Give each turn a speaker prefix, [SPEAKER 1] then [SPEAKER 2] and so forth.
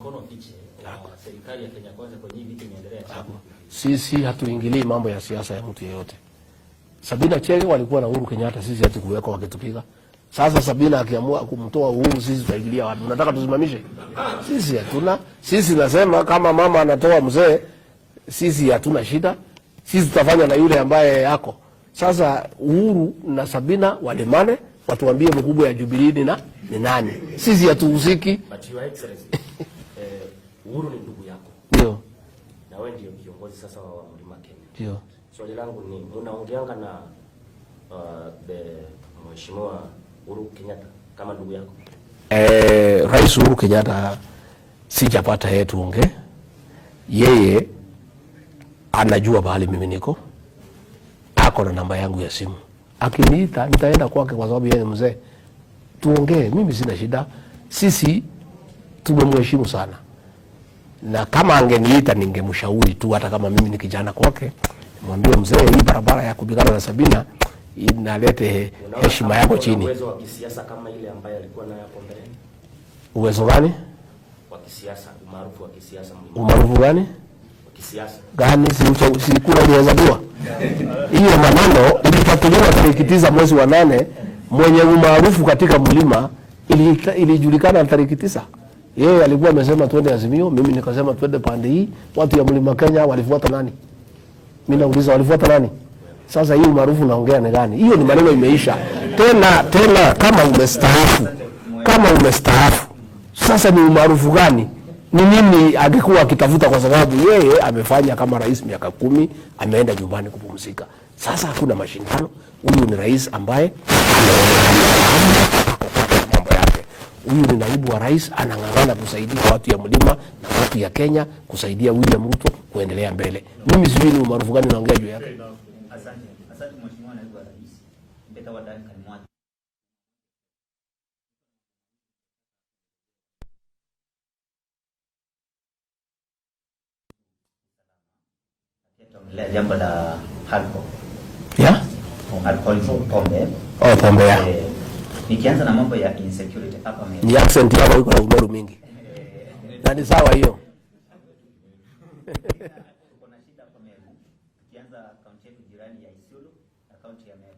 [SPEAKER 1] Mkono piche serikali ya Kenya Kwanza kwenye vitu inaendelea.
[SPEAKER 2] Sisi hatuingilii mambo ya siasa ya mtu yeyote. Sabina Chege walikuwa na Uhuru Kenyatta, sisi hati kuweka wakitupiga. Sasa Sabina akiamua kumtoa Uhuru, sisi tutaingilia wapi? Unataka tusimamishe? Sisi hatuna. Sisi nasema kama mama anatoa mzee, sisi hatuna shida. Sisi tutafanya na yule ambaye yako. Sasa Uhuru na Sabina walemane, watuambie mkubwa ya Jubilee ni nani. Sisi hatuhusiki.
[SPEAKER 1] But your excellency, Uhuru ni ndugu yako.
[SPEAKER 2] Ndio.
[SPEAKER 1] Na wewe ndio kiongozi sasa wa Mlima Kenya.
[SPEAKER 2] Ndio.
[SPEAKER 1] Swali langu ni unaongeanga na Mheshimiwa Uhuru Kenyatta kama ndugu yako?
[SPEAKER 2] Rais Uhuru Kenyatta sijapata yeye tuongee. Yeye anajua bahali mimi niko. Ako na namba yangu ya simu. Akiniita nitaenda kwake kwa sababu yeye ni mzee. Tuongee, mimi sina shida. Sisi tumemheshimu sana. Na kama angeniita ningemshauri tu, hata kama mimi ni kijana kwake, mwambie mzee, hii barabara ya kupigana na Sabina inalete heshima yako chini.
[SPEAKER 1] Uwezo wa kisiasa kama ile ambaye alikuwa nayo hapo mbele.
[SPEAKER 2] Uwezo gani?
[SPEAKER 1] Wa kisiasa, umaarufu wa kisiasa.
[SPEAKER 2] Umaarufu gani?
[SPEAKER 1] Wa kisiasa. Gani
[SPEAKER 2] si kula ulihesabiwa? Hiyo maneno ilipatuliwa tarehe 9 mwezi wa 8, mwenye umaarufu katika mlima ilijulikana tarehe 9. Yeye alikuwa amesema twende Azimio, mimi nikasema twende pande hii. Watu ya Mlima Kenya walifuata nani? Mimi nauliza walifuata nani? Sasa hii umaarufu naongea ni gani? Hiyo ni maneno imeisha. Tena kama umestaafu. Sasa ni umaarufu gani? Ni nini angekuwa akitafuta, kwa sababu yeye amefanya kama rais miaka 10, ameenda nyumbani kupumzika. Sasa hakuna mashindano. Huyu ni rais ambaye huyu ni naibu wa rais, anang'ang'ana kusaidia watu ya mlima na watu ya Kenya, kusaidia William Ruto kuendelea mbele. Mimi sijui ni umaarufu gani naongea juu yake.
[SPEAKER 3] Asante mheshimiwa naibu wa rais. Mbeta wa Duncan Mwati. Tumelea jambo la alcohol.
[SPEAKER 2] Yeah?
[SPEAKER 3] Alcohol pombe.
[SPEAKER 2] Oh, pombe ya.
[SPEAKER 3] Nikianza na mambo ya insecurity hapa mimi.
[SPEAKER 2] Ni accent yako iko na umeru mingi. Na ni sawa hiyo.
[SPEAKER 3] Kuna shida hapa mimi. Kianza kaunti yetu jirani ya Isiolo na kaunti ya Meru.